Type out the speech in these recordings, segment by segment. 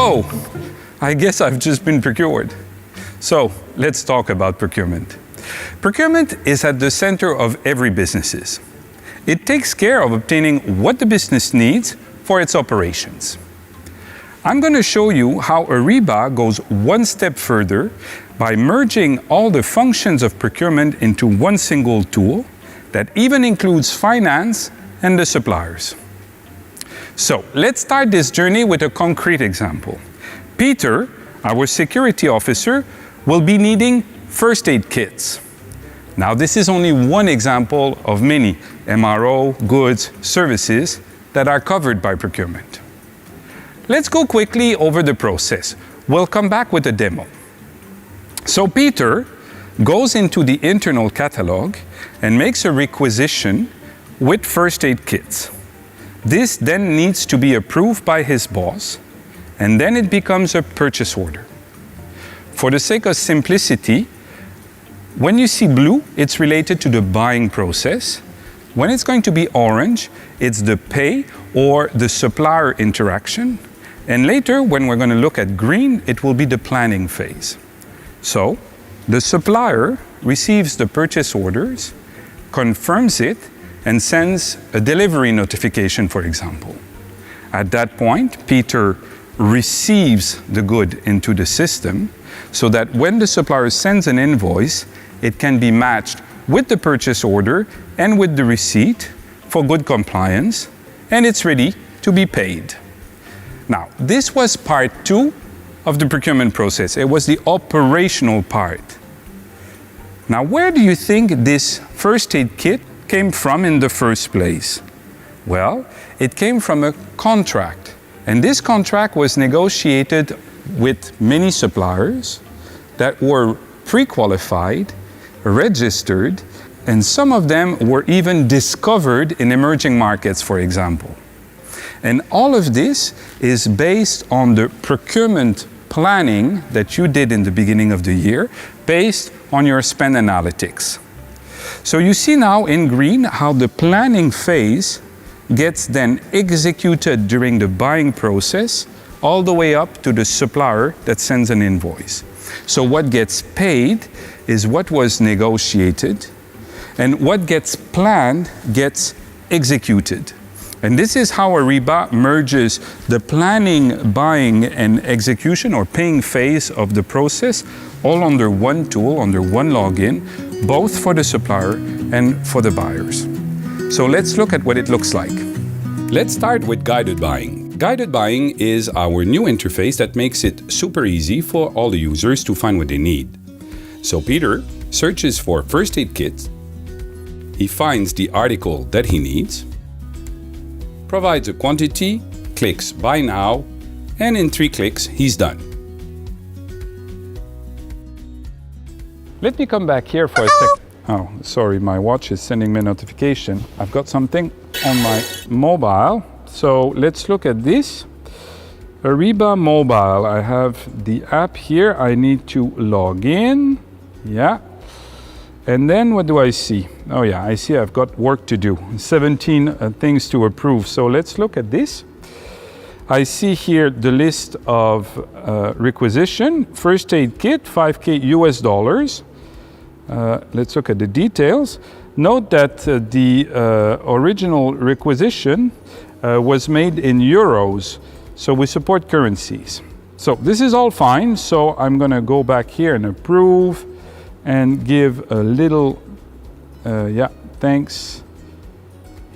whoa, I guess I've just been procured. So let's talk about procurement. Procurement is at the center of every business. It takes care of obtaining what the business needs for its operations. I'm going to show you how Ariba goes one step further by merging all the functions of procurement into one single tool that even includes finance and the suppliers. So let's start this journey with a concrete example. Peter, our security officer, will be needing first aid kits. Now, this is only one example of many MRO, goods, services that are covered by procurement. Let's go quickly over the process. We'll come back with a demo. So Peter goes into the internal catalog and makes a requisition with first aid kits. This then needs to be approved by his boss, and then it becomes a purchase order. For the sake of simplicity, when you see blue, it's related to the buying process. When it's going to be orange, it's the pay or the supplier interaction. And later, when we're going to look at green, it will be the planning phase. So, the supplier receives the purchase orders, confirms it, and sends a delivery notification, for example. At that point, Peter receives the good into the system so that when the supplier sends an invoice, it can be matched with the purchase order and with the receipt for good compliance, and it's ready to be paid. Now, this was part 2 of the procurement process. It was the operational part. Now, where do you think this first aid kit came from in the first place? Well, it came from a contract. And this contract was negotiated with many suppliers that were pre-qualified, registered, and some of them were even discovered in emerging markets, for example. And all of this is based on the procurement planning that you did in the beginning of the year, based on your spend analytics. So you see now in green how the planning phase gets then executed during the buying process, all the way up to the supplier that sends an invoice. So what gets paid is what was negotiated, and what gets planned gets executed. And this is how Ariba merges the planning, buying, and execution or paying phase of the process all under one tool, under one login, both for the supplier and for the buyers. So let's look at what it looks like. Let's start with guided buying. Guided buying is our new interface that makes it super easy for all the users to find what they need. So Peter searches for first aid kits, he finds the article that he needs, provides a quantity, clicks buy now, and in 3 clicks, he's done. Let me come back here for a sec. Oh, sorry, my watch is sending me a notification. I've got something on my mobile. So let's look at this. Ariba Mobile. I have the app here. I need to log in. Yeah. And then what do I see? Oh yeah, I see I've got work to do. 17 things to approve. So let's look at this. I see here the list of requisition. First aid kit, $5,000 US. Let's look at the details. Note that the original requisition was made in euros, so we support currencies. So this is all fine, so I'm going to go back here and approve and give a little, thanks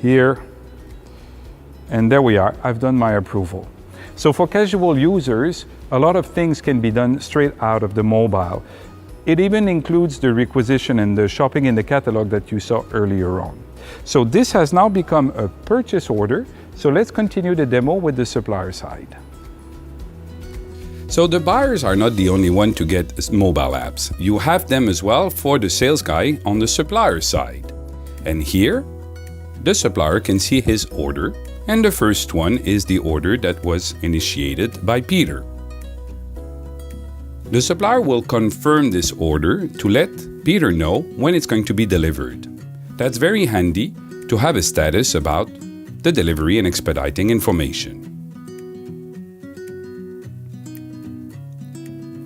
here. And there we are, I've done my approval. So for casual users, a lot of things can be done straight out of the mobile. It even includes the requisition and the shopping in the catalog that you saw earlier on. So this has now become a purchase order. So let's continue the demo with the supplier side. So the buyers are not the only one to get mobile apps. You have them as well for the sales guy on the supplier side. And here, the supplier can see his order, and the first one is the order that was initiated by Peter. The supplier will confirm this order to let Peter know when it's going to be delivered. That's very handy to have a status about the delivery and expediting information.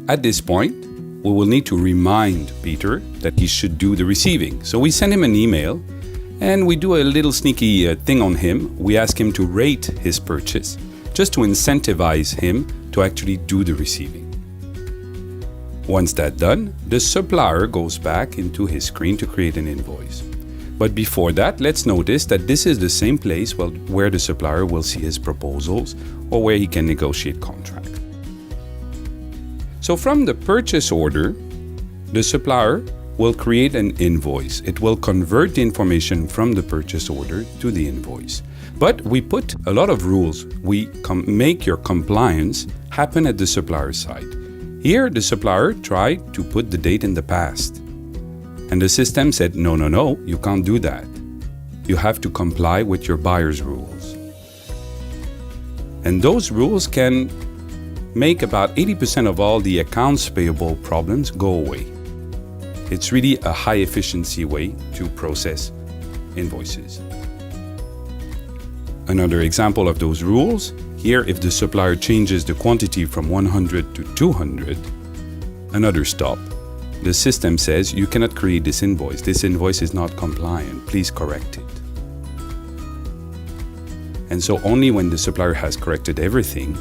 At this point, we will need to remind Peter that he should do the receiving. So we send him an email and we do a little sneaky thing on him. We ask him to rate his purchase just to incentivize him to actually do the receiving. Once that's done, the supplier goes back into his screen to create an invoice. But before that, let's notice that this is the same place where the supplier will see his proposals or where he can negotiate contract. So from the purchase order, the supplier will create an invoice. It will convert the information from the purchase order to the invoice. But we put a lot of rules. We make your compliance happen at the supplier side. Here, the supplier tried to put the date in the past. And the system said, no, you can't do that. You have to comply with your buyer's rules. And those rules can make about 80% of all the accounts payable problems go away. It's really a high efficiency way to process invoices. Another example of those rules, here if the supplier changes the quantity from 100 to 200, another stop, the system says you cannot create this invoice. This invoice is not compliant. Please correct it. And so only when the supplier has corrected everything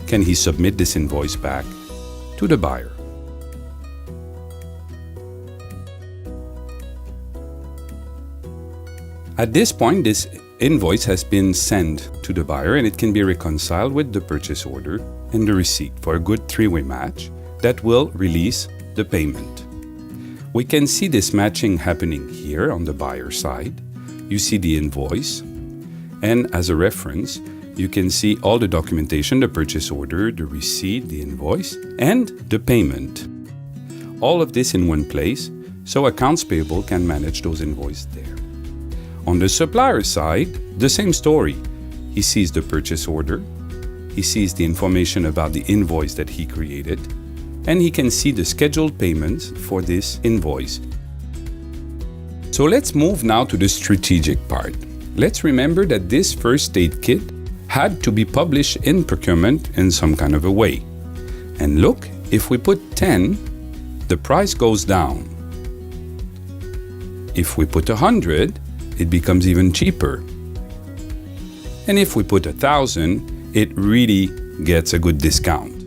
can he submit this invoice back to the buyer. At this point, this invoice has been sent to the buyer and it can be reconciled with the purchase order and the receipt for a good three-way match that will release the payment. We can see this matching happening here on the buyer side. You see the invoice, and as a reference, you can see all the documentation, the purchase order, the receipt, the invoice, and the payment. All of this in one place, so accounts payable can manage those invoices there. On the supplier side, the same story. He sees the purchase order, he sees the information about the invoice that he created, and he can see the scheduled payments for this invoice. So let's move now to the strategic part. Let's remember that this first aid kit had to be published in procurement in some kind of a way. And look, if we put 10, the price goes down. If we put 100, it becomes even cheaper. And if we put 1,000, it really gets a good discount.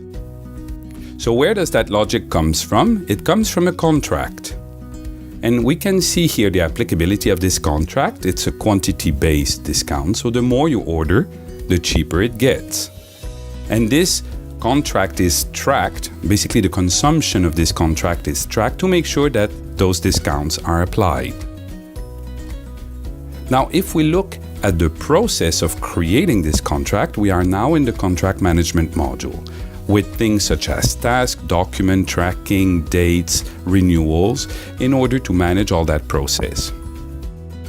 So where does that logic comes from? It comes from a contract. And we can see here the applicability of this contract. It's a quantity-based discount, so the more you order, the cheaper it gets. And this contract is tracked, basically the consumption of this contract is tracked to make sure that those discounts are applied. Now, if we look at the process of creating this contract, we are now in the contract management module with things such as task, document tracking, dates, renewals, in order to manage all that process.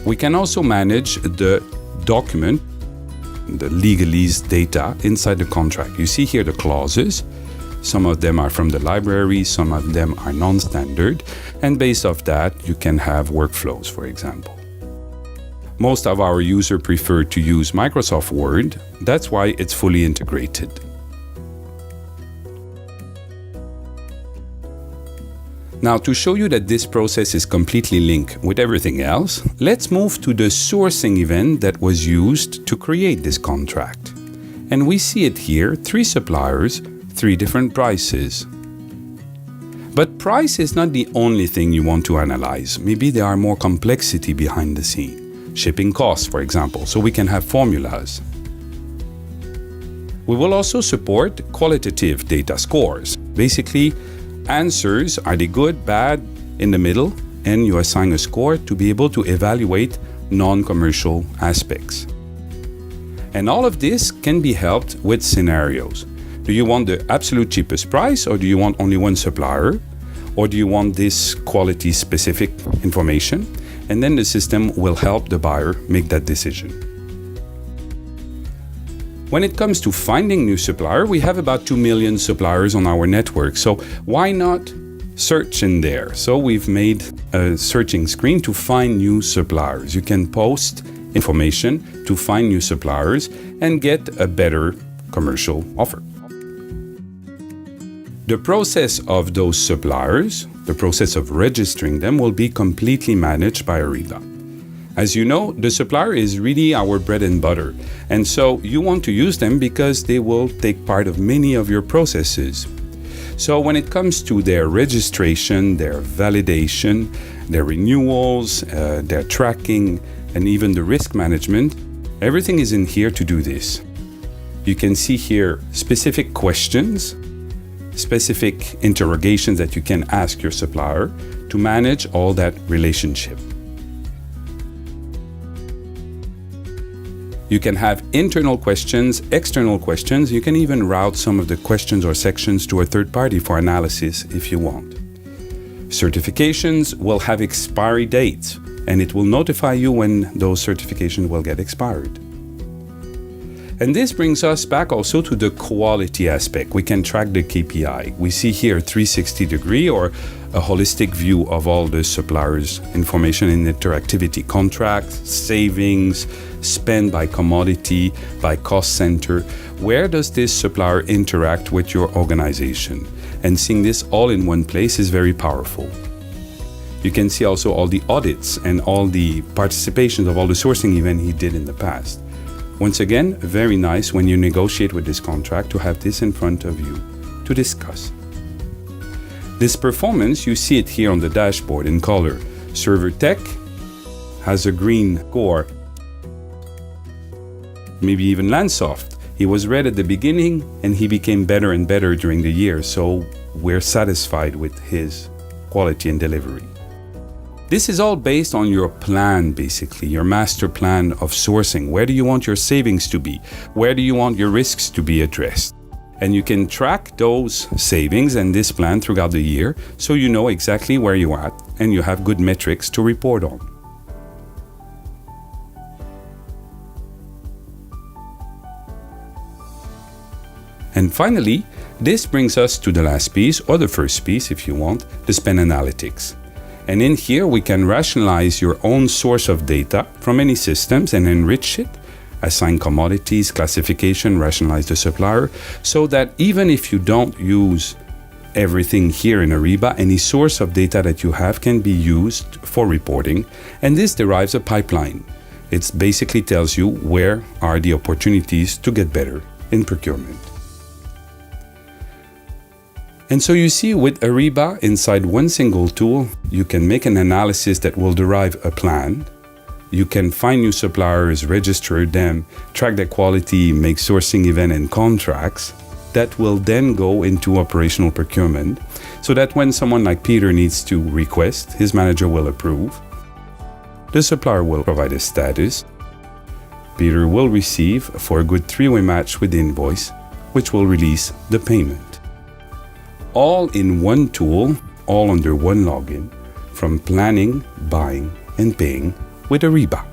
We can also manage the document, the legalese data inside the contract. You see here the clauses. Some of them are from the library, some of them are non-standard, and based off that, you can have workflows, for example. Most of our users prefer to use Microsoft Word. That's why it's fully integrated. Now, to show you that this process is completely linked with everything else, let's move to the sourcing event that was used to create this contract. And we see it here, 3 suppliers, 3 different prices. But price is not the only thing you want to analyze. Maybe there are more complexity behind the scene. Shipping costs, for example, so we can have formulas. We will also support qualitative data scores. Basically, answers, are they good, bad, in the middle, and you assign a score to be able to evaluate non-commercial aspects. And all of this can be helped with scenarios. Do you want the absolute cheapest price, or do you want only one supplier? Or do you want this quality-specific information? And then the system will help the buyer make that decision. When it comes to finding new supplier, we have about 2 million suppliers on our network. So why not search in there? So we've made a searching screen to find new suppliers. You can post information to find new suppliers and get a better commercial offer. The process of those suppliers, the process of registering them, will be completely managed by Ariba. As you know, the supplier is really our bread and butter, and so you want to use them because they will take part of many of your processes. So when it comes to their registration, their validation, their renewals, their tracking, and even the risk management, everything is in here to do this. You can see here specific questions, specific interrogations that you can ask your supplier to manage all that relationship. You can have internal questions, external questions. You can even route some of the questions or sections to a third party for analysis if you want. Certifications will have expiry dates, and it will notify you when those certifications will get expired. And this brings us back also to the quality aspect. We can track the KPI. We see here 360-degree or a holistic view of all the suppliers' information and interactivity, contracts, savings, spend by commodity, by cost center. Where does this supplier interact with your organization? And seeing this all in one place is very powerful. You can see also all the audits and all the participations of all the sourcing events he did in the past. Once again, very nice when you negotiate with this contract to have this in front of you to discuss. This performance, you see it here on the dashboard in color. Server Tech has a green core. Maybe even Landsoft. He was red at the beginning and he became better and better during the year, so we're satisfied with his quality and delivery. This is all based on your plan, basically, your master plan of sourcing. Where do you want your savings to be? Where do you want your risks to be addressed? And you can track those savings and this plan throughout the year so you know exactly where you're at and you have good metrics to report on. And finally, this brings us to the last piece, or the first piece if you want, the spend analytics. And in here, we can rationalize your own source of data from any systems and enrich it, assign commodities, classification, rationalize the supplier, so that even if you don't use everything here in Ariba, any source of data that you have can be used for reporting. And this derives a pipeline. It basically tells you where are the opportunities to get better in procurement. And so you see, with Ariba, inside one single tool, you can make an analysis that will derive a plan. You can find new suppliers, register them, track their quality, make sourcing event and contracts that will then go into operational procurement, so that when someone like Peter needs to request, his manager will approve. The supplier will provide a status. Peter will receive for a good three-way match with the invoice, which will release the payment. All in one tool, all under one login, from planning, buying, and paying with Ariba.